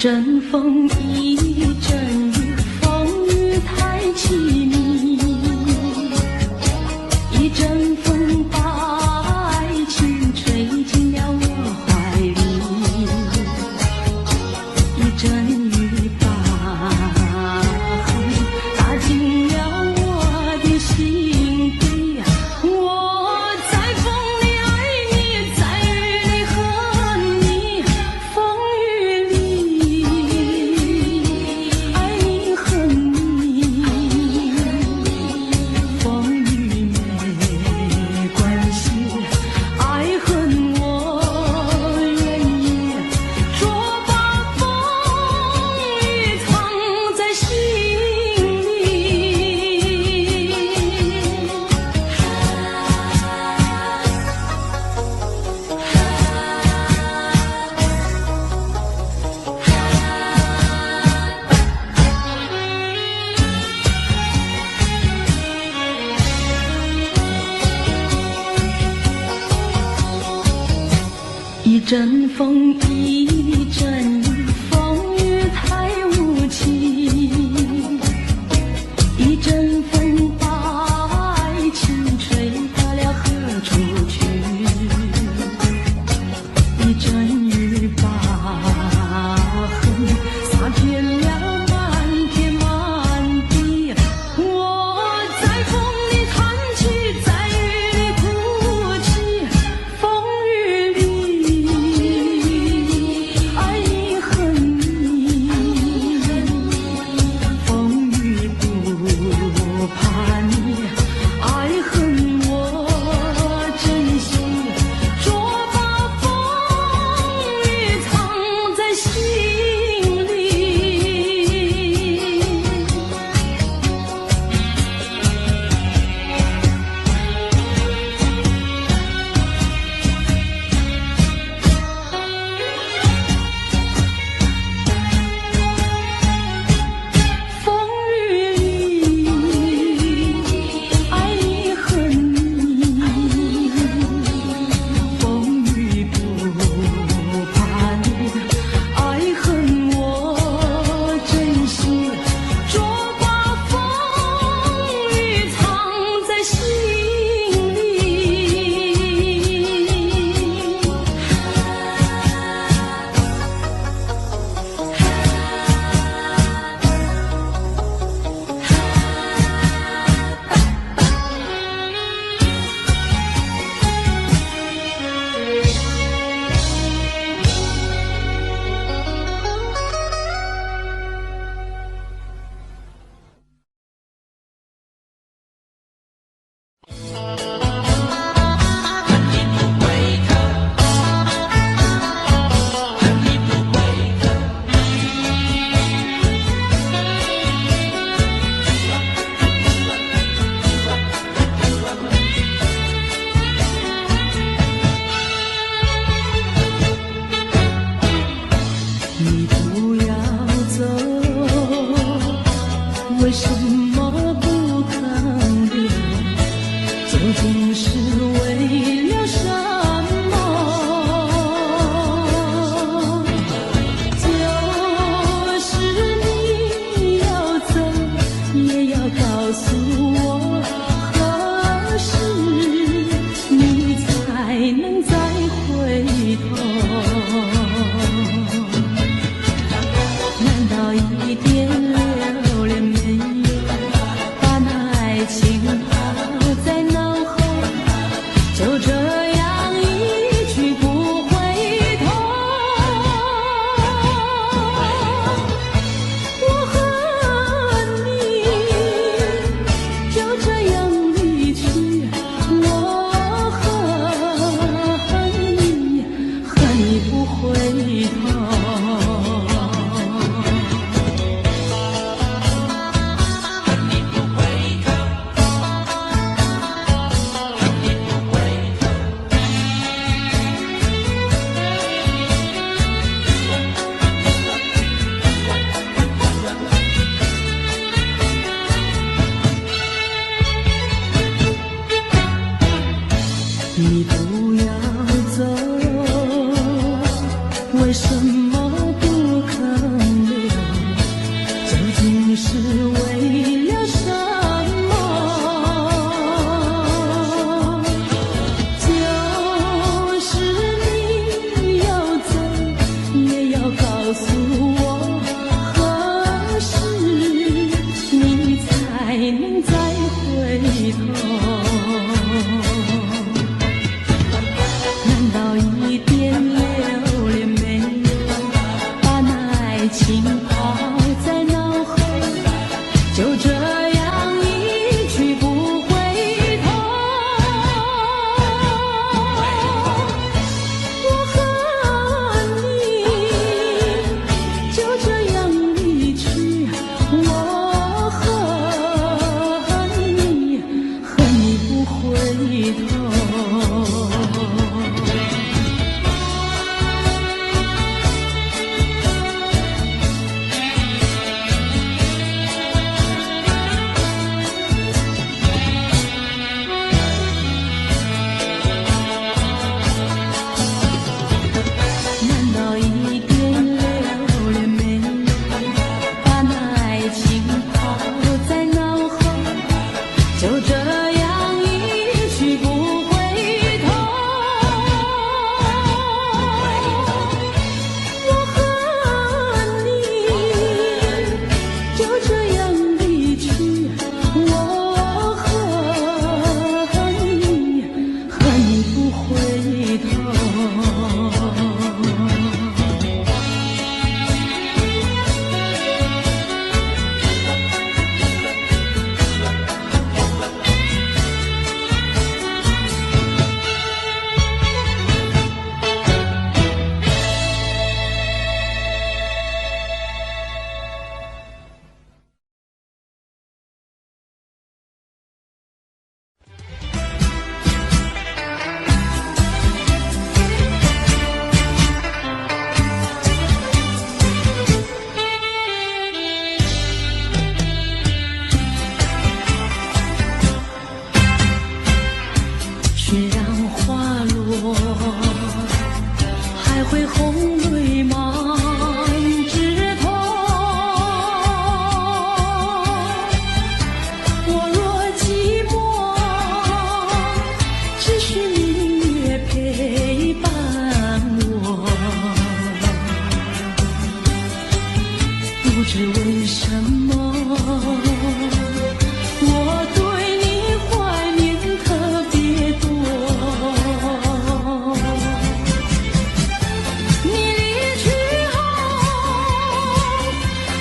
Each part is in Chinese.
阵风，一阵雨，风雨太凄迷。一阵风把爱情吹进了我怀里，一阵雨把恨打进了我的心底。我在风里爱你，在雨里恨你，风雨里爱你恨你，风雨没关系，爱恨我愿意，说把风雨藏在心里。一阵风，一阵雨，风雨太无情。一阵风把爱情吹到了何处去？一阵雨把恨洒遍了满天满地。我在风里叹气，在雨里哭泣，风雨里爱你恨你，风雨不怕没能再回头。难道一点留恋没有，把那爱情抛在脑后，就这样一去不回头。我和你就这样离去，我和你不回头。难道一点留恋没有，把那爱情抛在脑后，就这样一去不回头。我和你就这样离去，我和你不回头。虽然花落，还会红泪满枝头。我若寂寞，只需明月陪伴我。不知为什么，我对你怀念特别多。你离去后，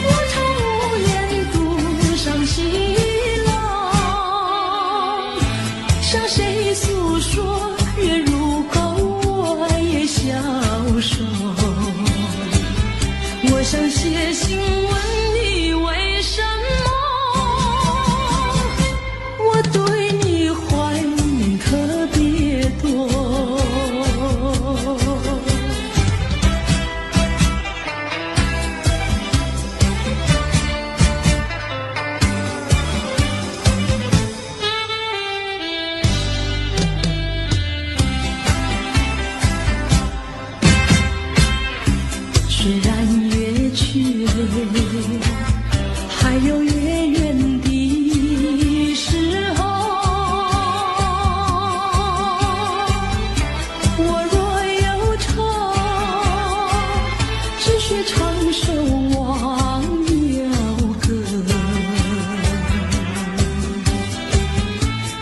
我常无言独上西楼，向谁诉说？月如钩，我也消瘦。我想写信问你为什么，我对你怀念特别多。虽然月缺，还有月圆的时候。我若忧愁，只需唱首忘忧歌。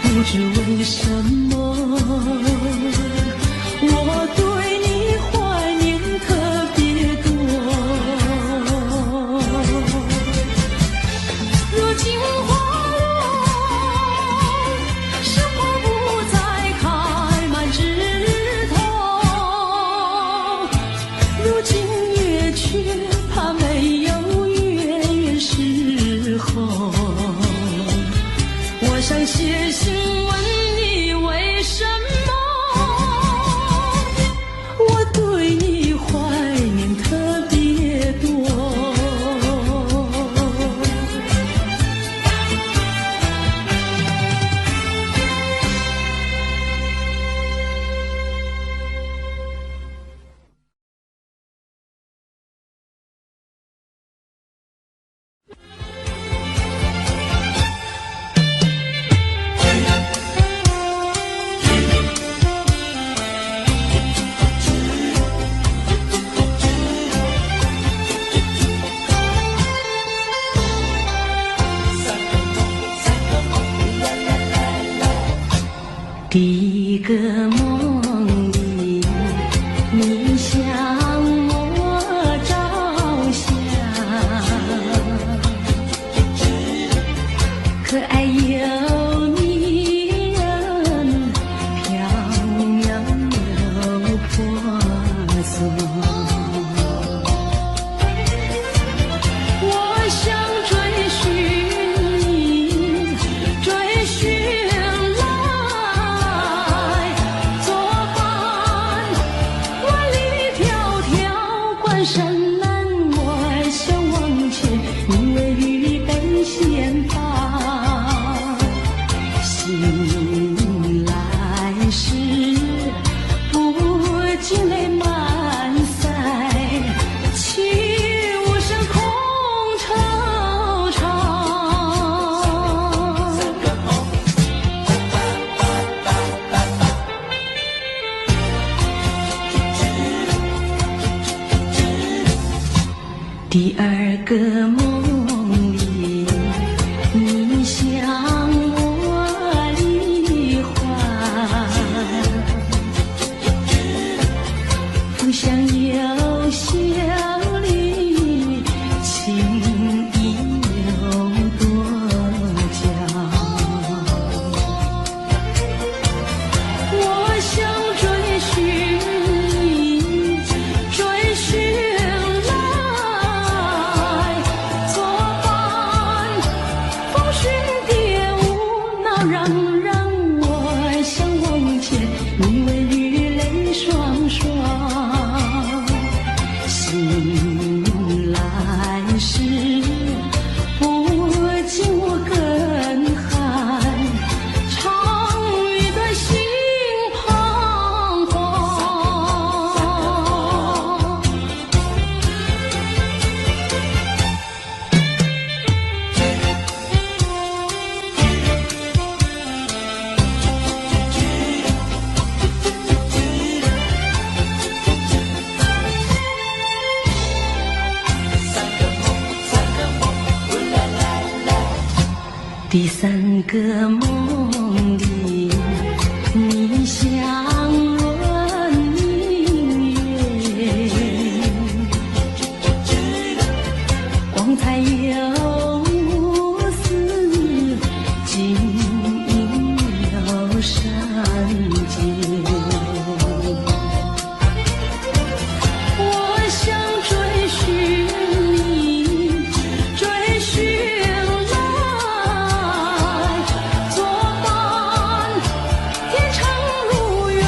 不知为什么，我对你怀念特别多。如今花落，生活不再开满枝头。如今月缺，怕没有月圆时候。我想写信问你为什么，我对你怀念特别多。第一个梦里，你向我照相，可爱又迷人，飘渺又婆娑。我想追寻你，追寻来作伴。万里迢迢关山难，我想往前，你为预备先发。醒来时，不禁泪满腮，泣无声空惆怅。第二个梦里，你向我离怀，不想有笑里，情意有多娇。我想追寻你，追寻来作伴。风雪蝶舞闹嚷嚷，我想往前，你为雨泪双双。醒来时，不禁我更寒，长雨的心彷徨。第三个梦里，你像轮明月，光彩又似金银又闪结。我想追寻你，追寻来作伴。天长路远，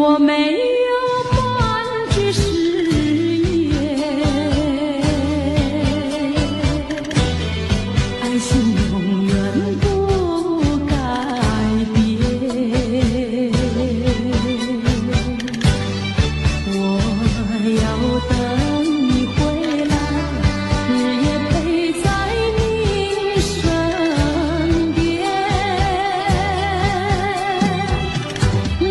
我没有半句誓言，爱情永远不改变。我要等你回来，日夜陪在你身边。你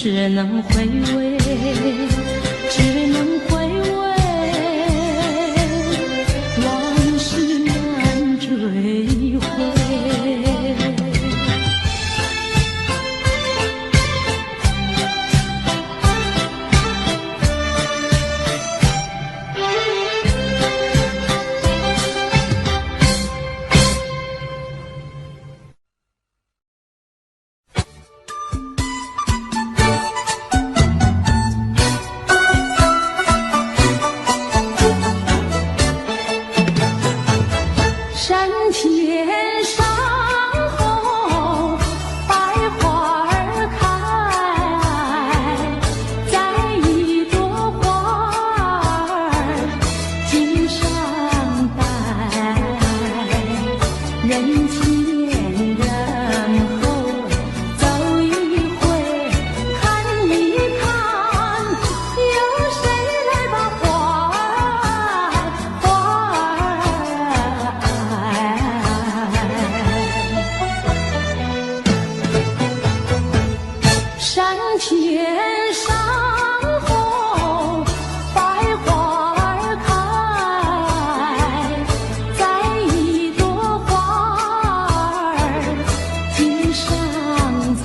只能回味，只能回味，往事难追回。山前山后百花儿开，在一朵花儿襟上戴，人前人后走一回，看一看，有谁来把花儿山前山后百花儿开，在一朵花儿襟上采，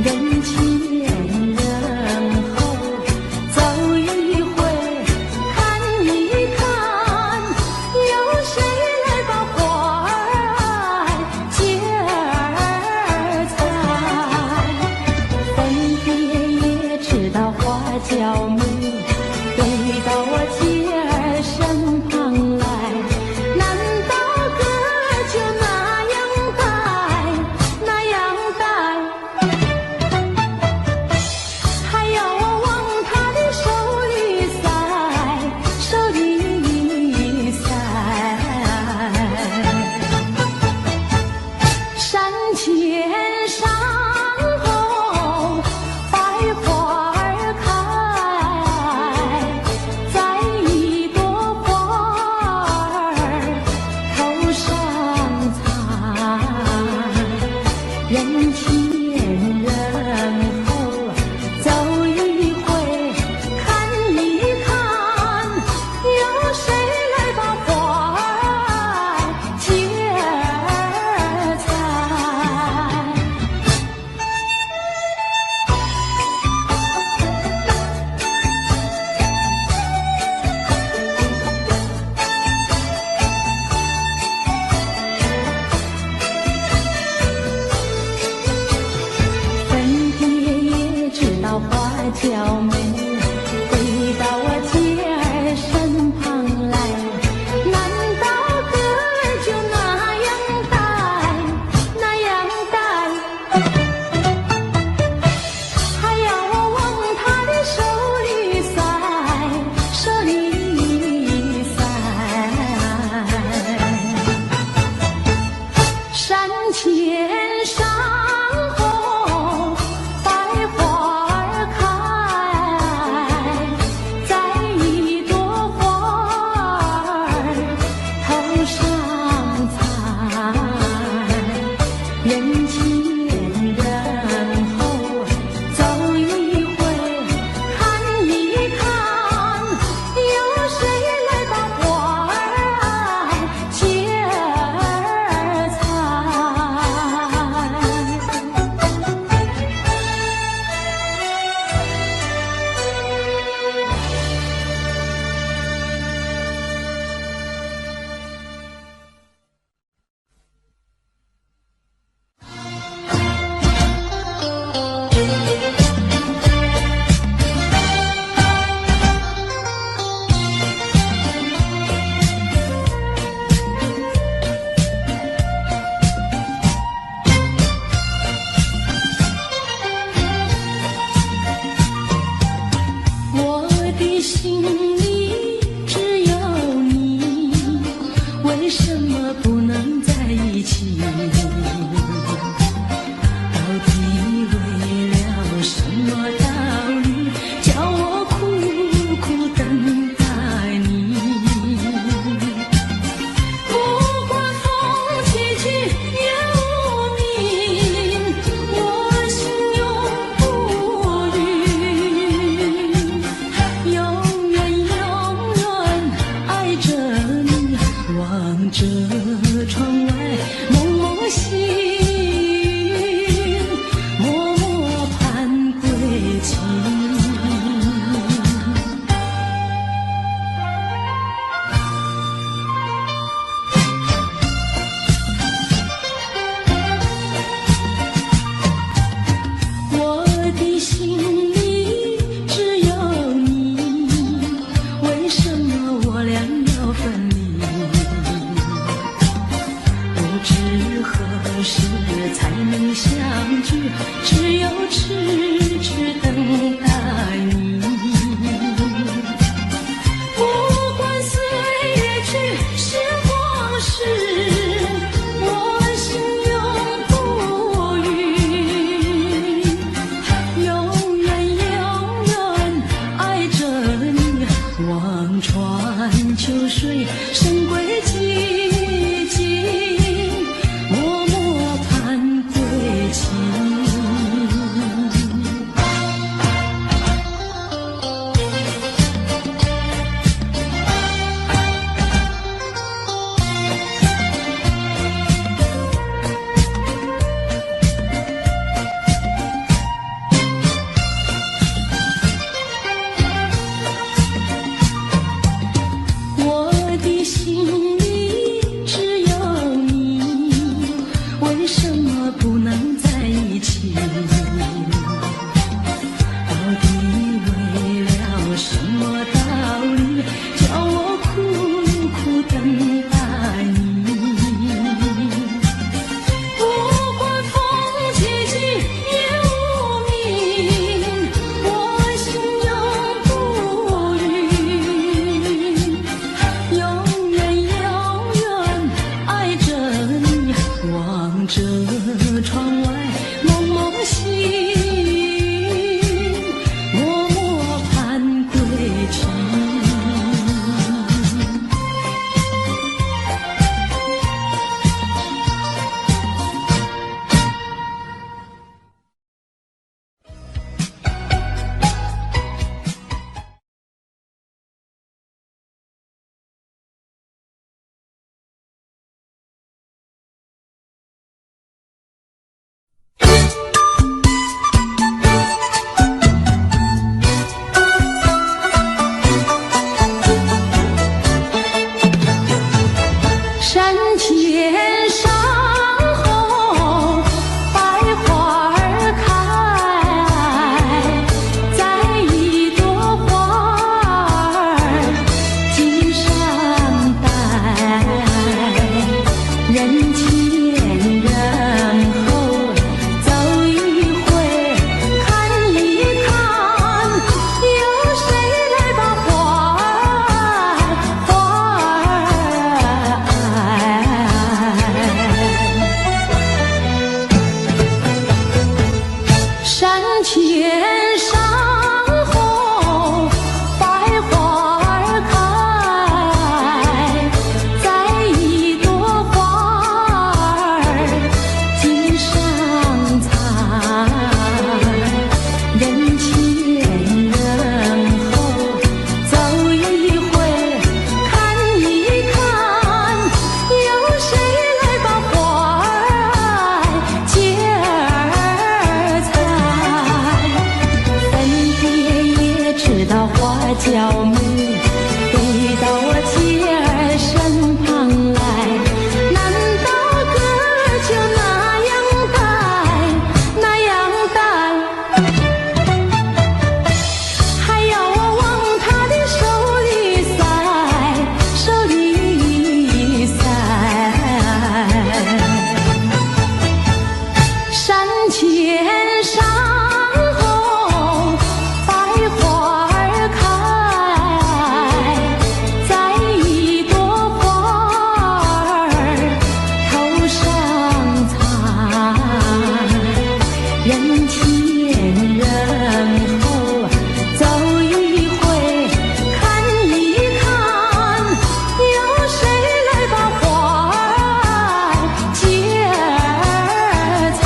人前人后走一回，看一看，有谁来把花儿接儿采。分别也知道花娇美，飞到我姐儿身旁来，难道哥就那样戴，那样戴？还要我往他的手里塞，手里塞。山前山后百花儿开，在一朵花儿头上采，人前人后走一回，看一看，有谁来把花儿接儿采。分别也知道花娇美，飞到我姐儿身旁来，难道哥就那样戴，那样戴？还要我往他的手里塞，手里塞。山前山后百花儿开，在一朵花儿头上采，人前人后走一回，看一看，有谁来把花儿接儿采。我的心里只有你，为什么不能在一起？到底为了什聚，只有痴痴等待你。不管岁月去，时光逝，我心永不渝，永远永远爱着你。望穿秋水，深归寂静，默默盼归期。我的心里只有你，为什么不能在一起？到底为了什么道理，叫我苦苦等待你？不管风起起夜无明，我心永不渝，永远永远爱着你。望着窗外蒙蒙星，默默盼归期。山前山后百花儿开，在一朵花儿襟上戴，人前人后走一回看一看，有谁来把花儿山前山后百花儿开，在一朵花儿襟上采，人前人后走一回看一看，有谁来把花儿接儿采？分别也知道花娇美，飞到我姐儿身旁来，难道歌儿就那样带，那样带？还要我往她的手里塞，手里塞。山前山后百花儿开，在一朵花儿头上采，人前人后走一回看一看，有谁来把花儿接儿采？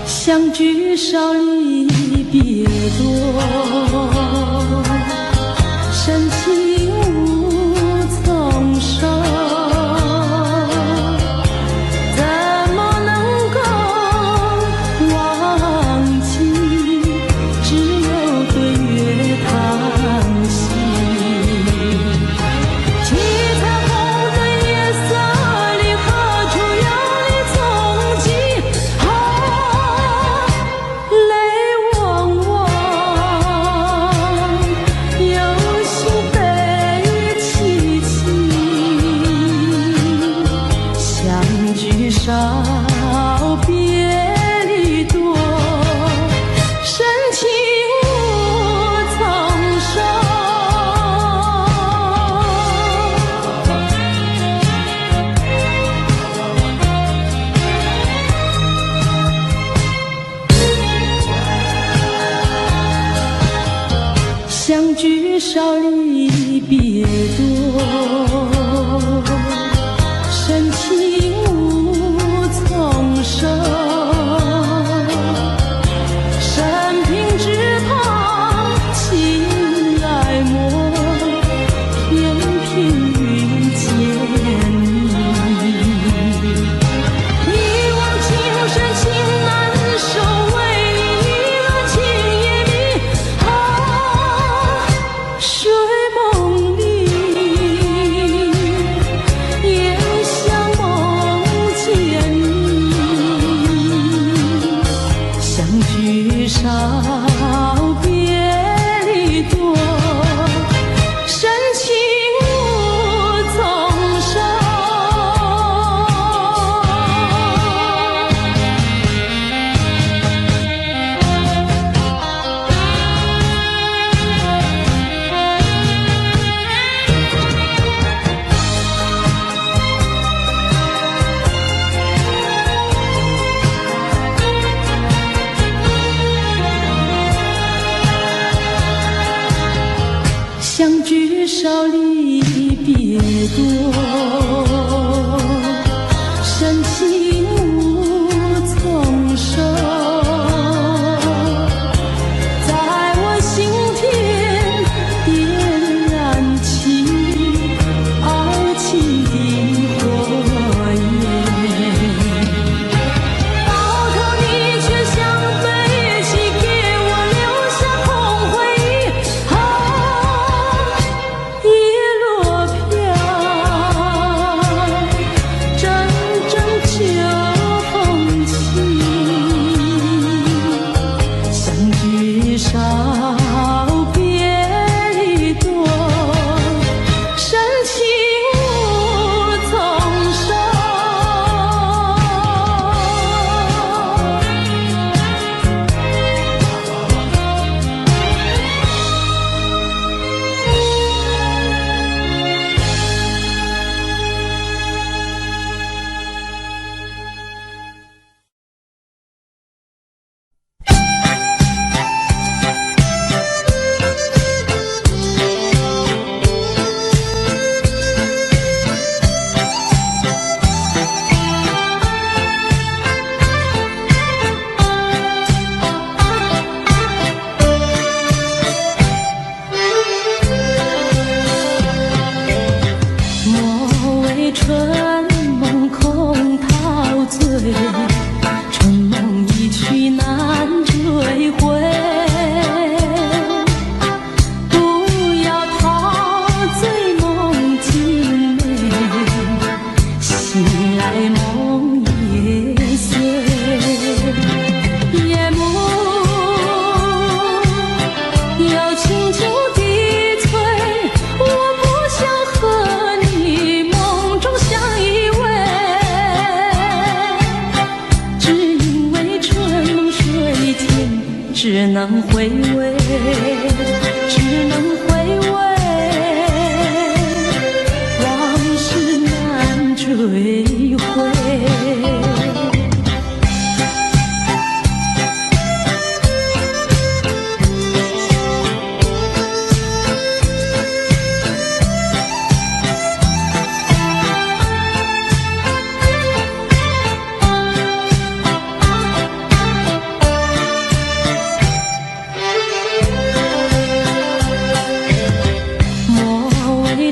相聚少离别多，深情无从收，怎么能够忘记？只有对月叹息。七彩虹的夜色里，何处有你踪迹？泪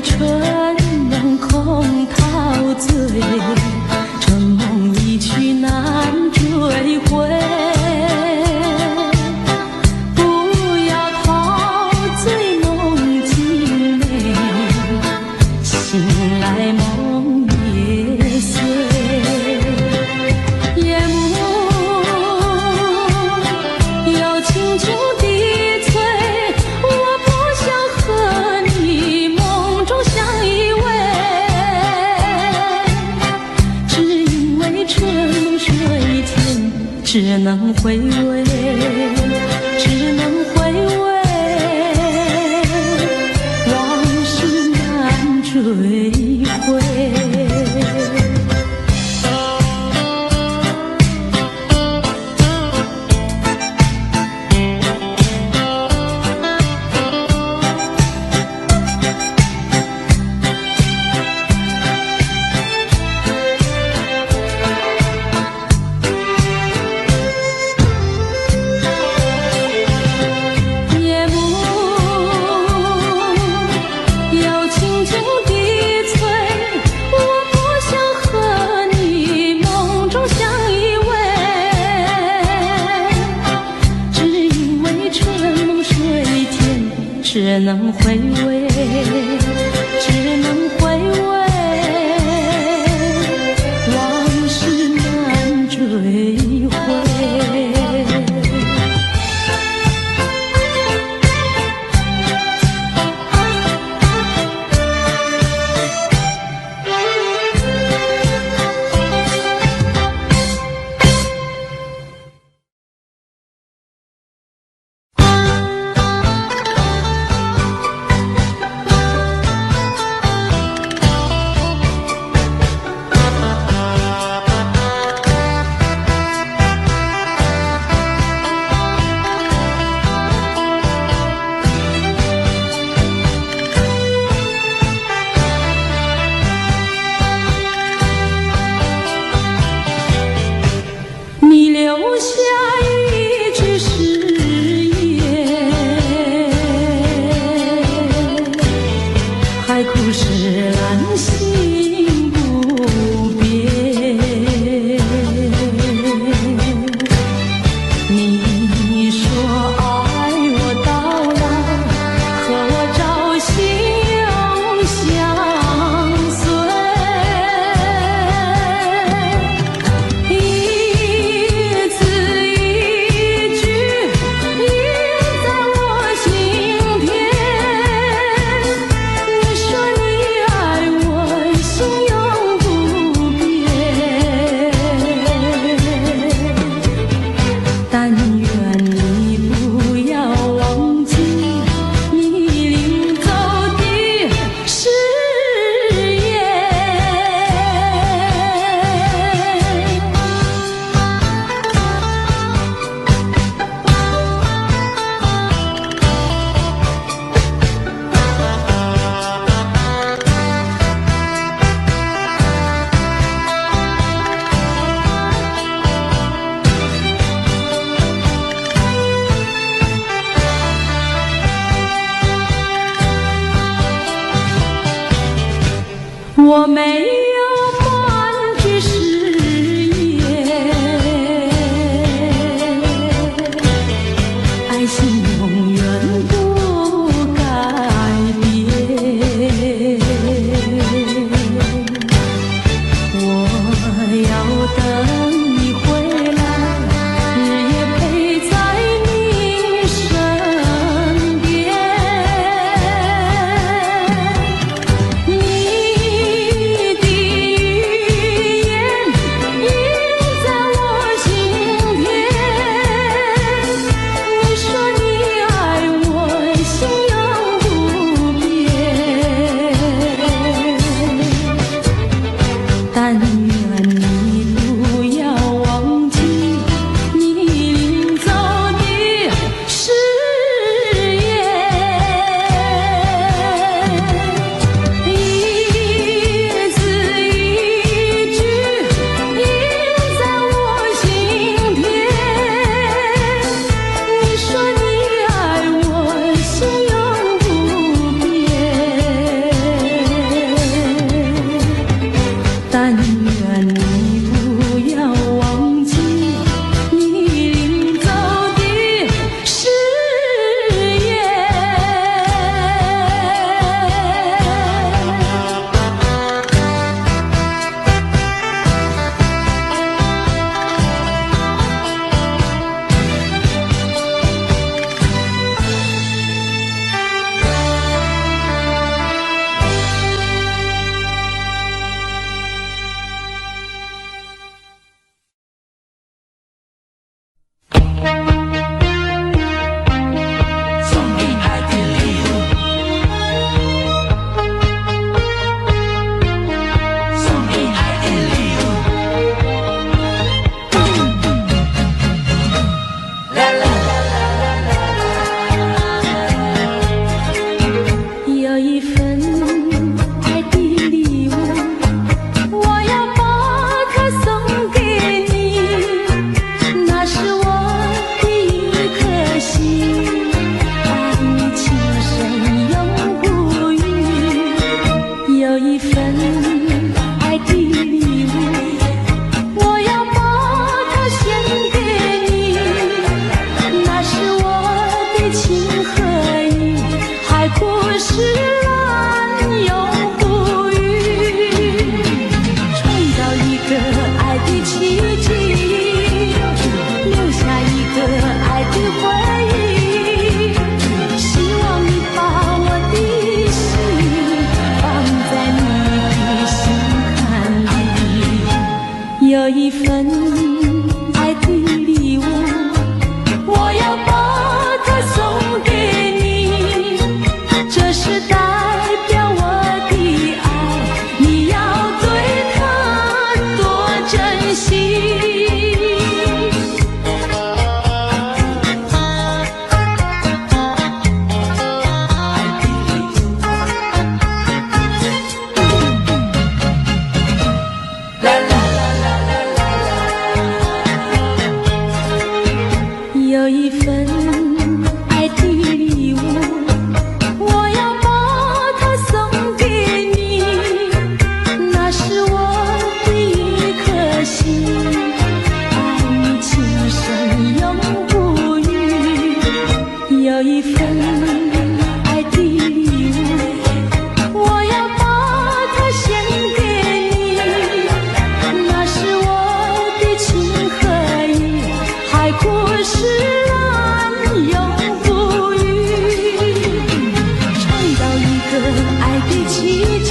春梦空陶醉，春梦一去难追回。不要陶醉梦境美，醒来梦也碎。夜幕又轻轻低垂，我不想和你梦中相依偎，只因为春梦水天，只能回味，只能回味，往事难追回。只能回味，只能回味，往事难追回。我没有半句誓言，爱情永远不改变。我要等你回来，日夜陪在你身边。一份爱的礼物，我要把它献给你，那是我的情和义，海枯石烂永不渝，创造一个爱的奇迹，留下一个爱的回忆，希望你把我的心放在你的心坎里，有一份爱的礼物，我要把它送给你，这是代表我的爱，你要对它多珍惜。有一份爱的礼物，我要把它送给你，那是我的一颗心，爱你情深永不渝。有一份爱的礼物，我要把它献给你，那是我的情和义，海枯石烂永不渝，创造一个爱的奇迹，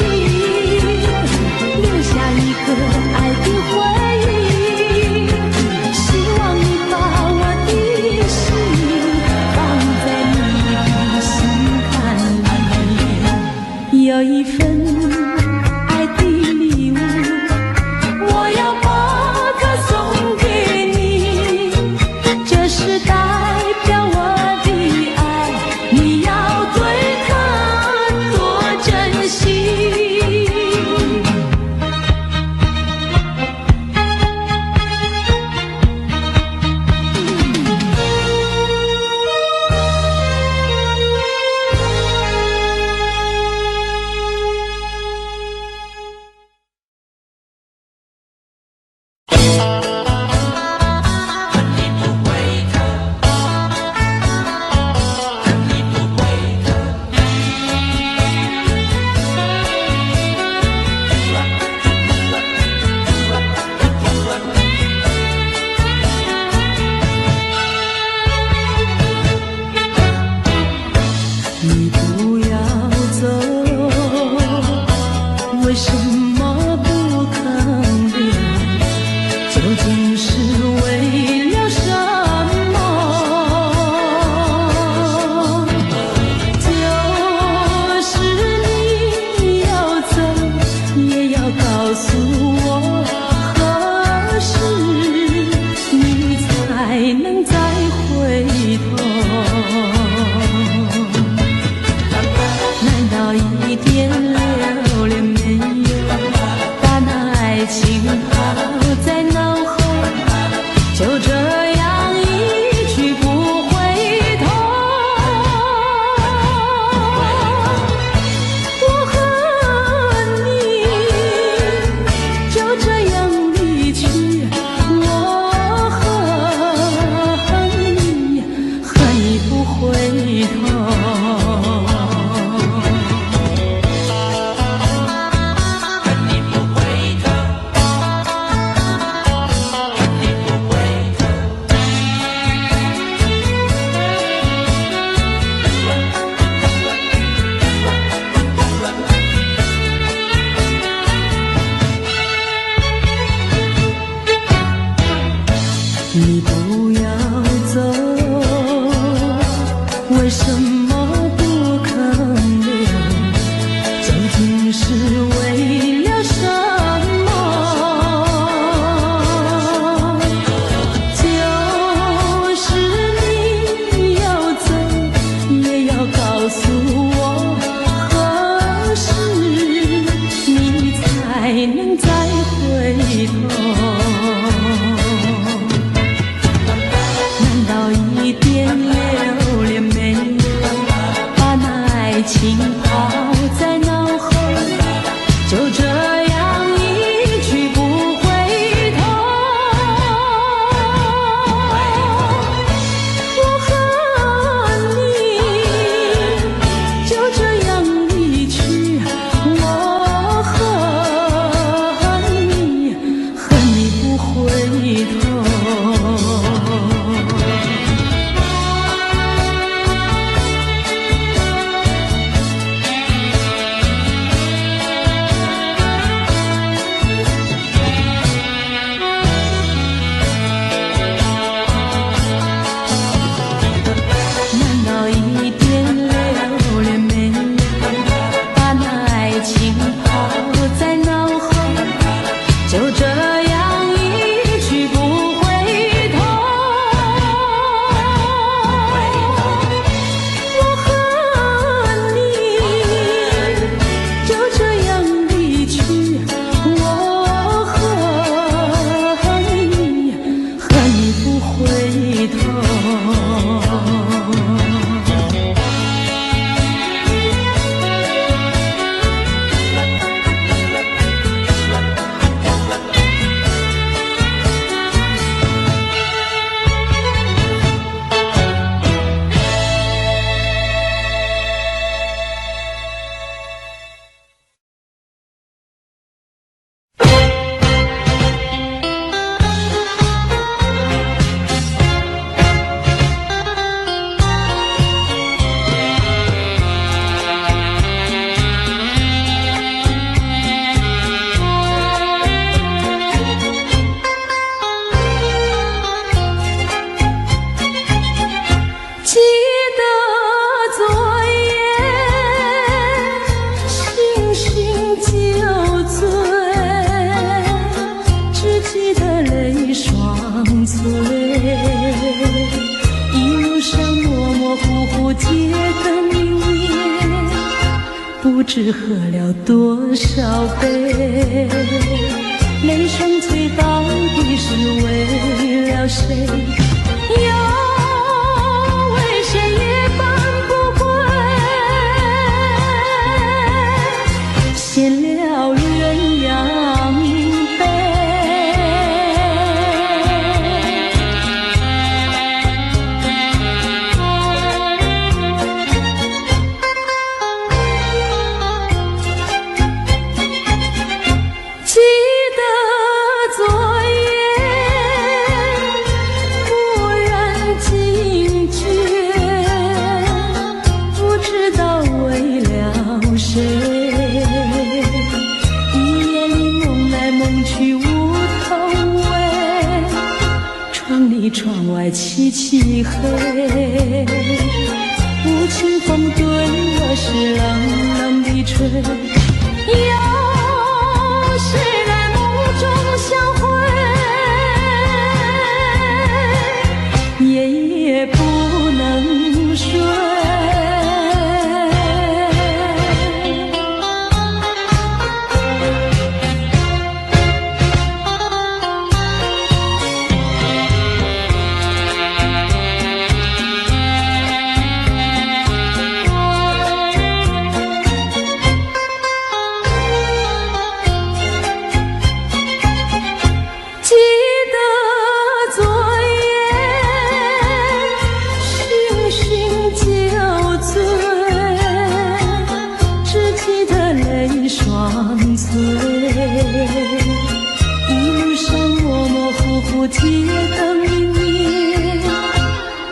留下一个爱的回忆，希望你把我的心放在你的心坎里，有一份爱的礼物，我要把它送给你，这是代表我的爱，你要对它多珍惜。你不要走，为什么不肯留？究竟是为了什么？就是你要走，也要告诉我何时你才能再回头。难道一点留恋没有，把那爱情抛在脑后，就这样一去不回头？我和你就这样离去，我和你不回头。你不要走，为什么不肯留？究竟是为了什么？就是你要走，也要告诉我何时你才能再回头。难道一点留恋没有，把那爱情抛在脑后，不知喝了多少杯，泪双垂到底是为了谁？又为谁夜半不归？闲了鸳鸯杯。记得昨夜蓦然惊觉，不知道为了谁，一夜里梦来梦去无头尾，窗里窗外漆漆黑，无情风对我是冷冷的吹。谁来梦中相会，夜夜不能睡。记得昨夜醺醺酒醉，只记得泪双垂，一路上模模糊糊街灯明灭，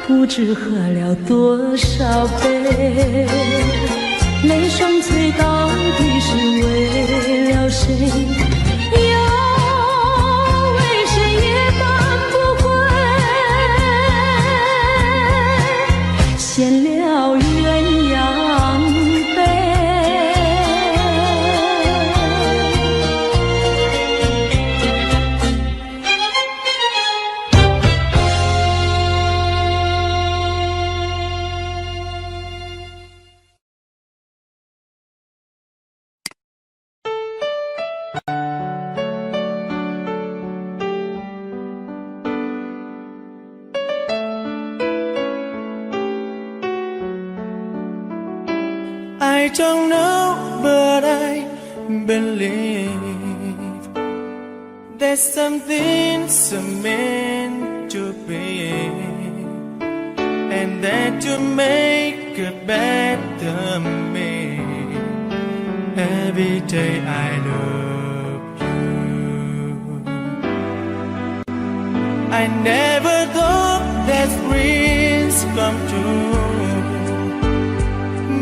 不知喝了多少杯，泪双垂到底是为了谁？闲了鸳鸯杯。I don't know, but I believe there's something so meant to be, and that to make a better me. Every day I love you. I never thought that dreams come true,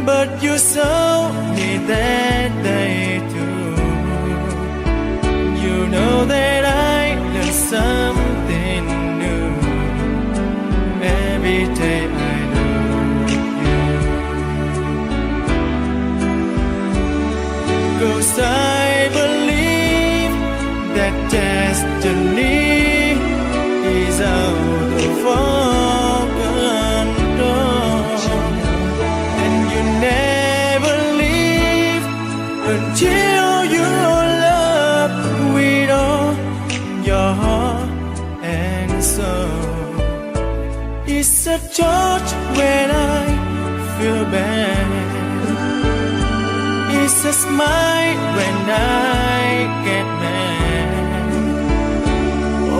but you saw me that day too. You know that I learned something new. Every day I love you. 'Cause I believe that destiny is out of our control, and you never leave until you love with all your heart and soul. It's a touch when I feel bad, it's a smile when I get mad.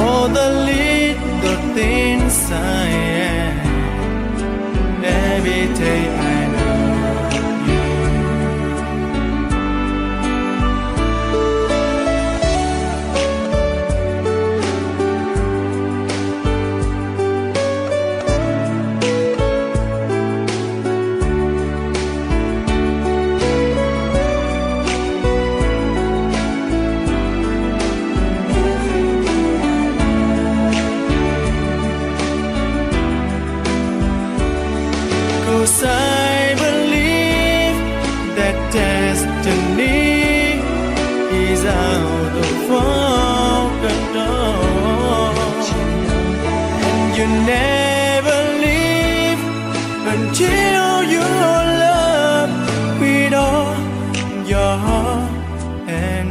All the little things I am. Every day I love you. I believe that destiny is out of our control, and you never leave until you love with all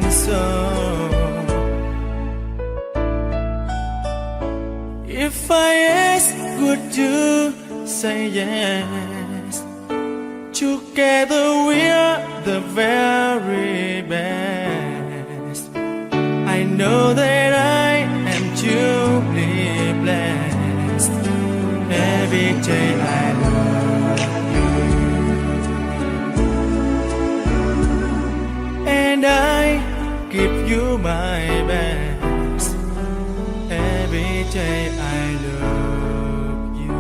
so. If I ask, would you say yes? Together we're the very best. I know that I am truly blessed. Every day I love you, and I give you my best. Every day I love you.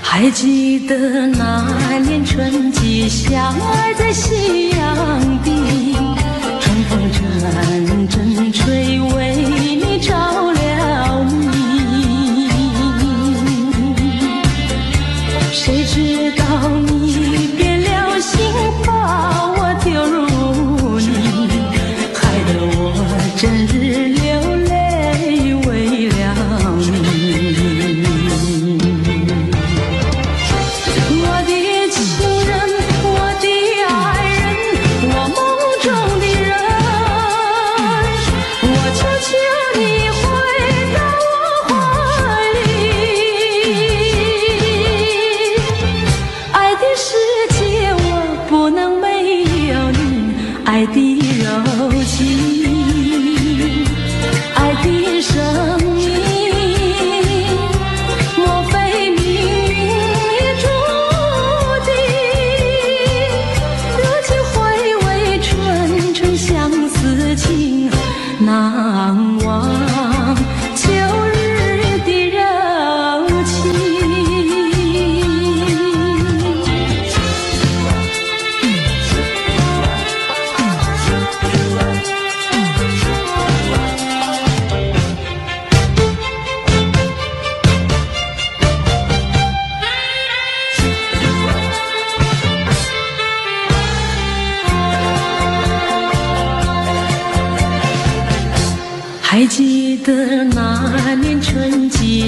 还记得那年春季，相爱在夕阳底，春风阵阵吹，为你着了迷。谁知道你变了心，把我丢入泥，害得我整日流泪为了你。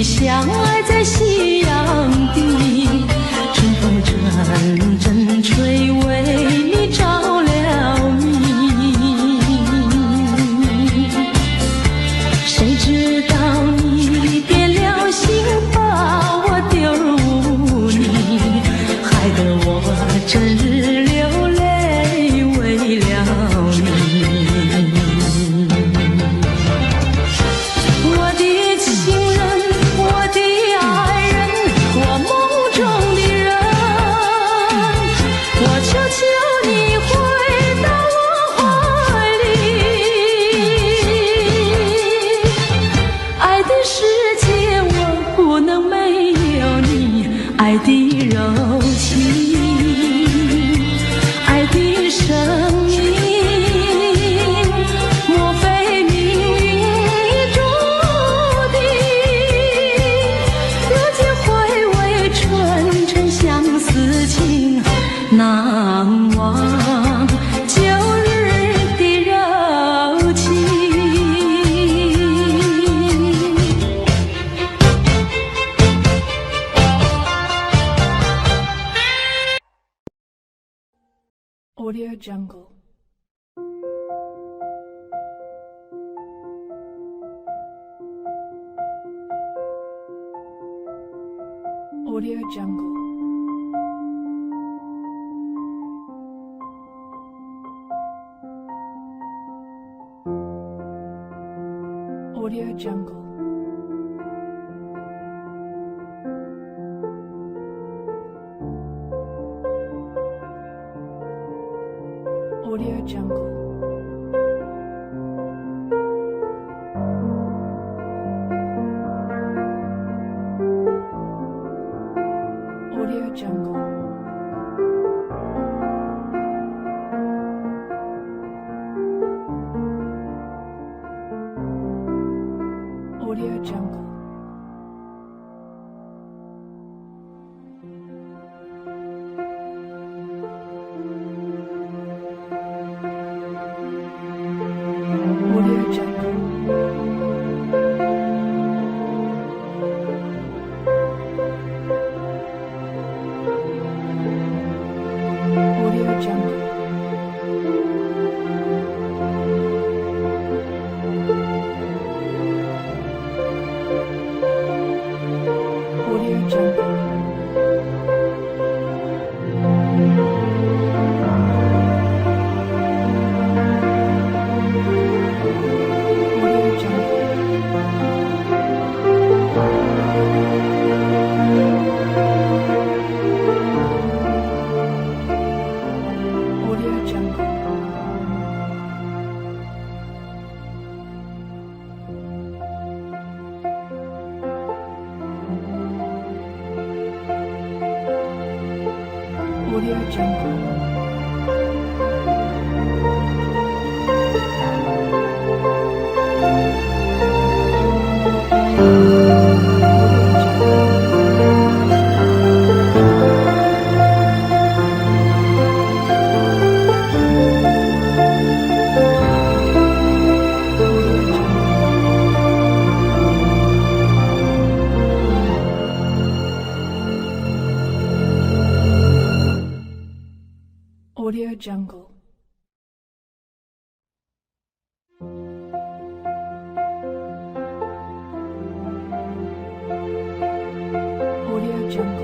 相爱在夕阳底，春风阵阵吹，为你着了迷。谁知道你变了心，把我丢入污泥，害得我整日流泪为了你。我的情人，我的爱人，我梦中的人，我求求你回到我怀里。爱的世界我不能没有你，爱的柔情，爱的生命，莫非命运已注定？如今回味纯纯相思情，难忘旧日的柔情。Audio Jungle. Audio Jungle. Audio Jungle. Audio Jungle. Audio Jungle. Audio Jungle. Audio Jungle. Audio Jungle. Audio Jungle. Audio Jungle. Audio Jungle. Audio Jungle. Audio Jungle. Audio Jungle.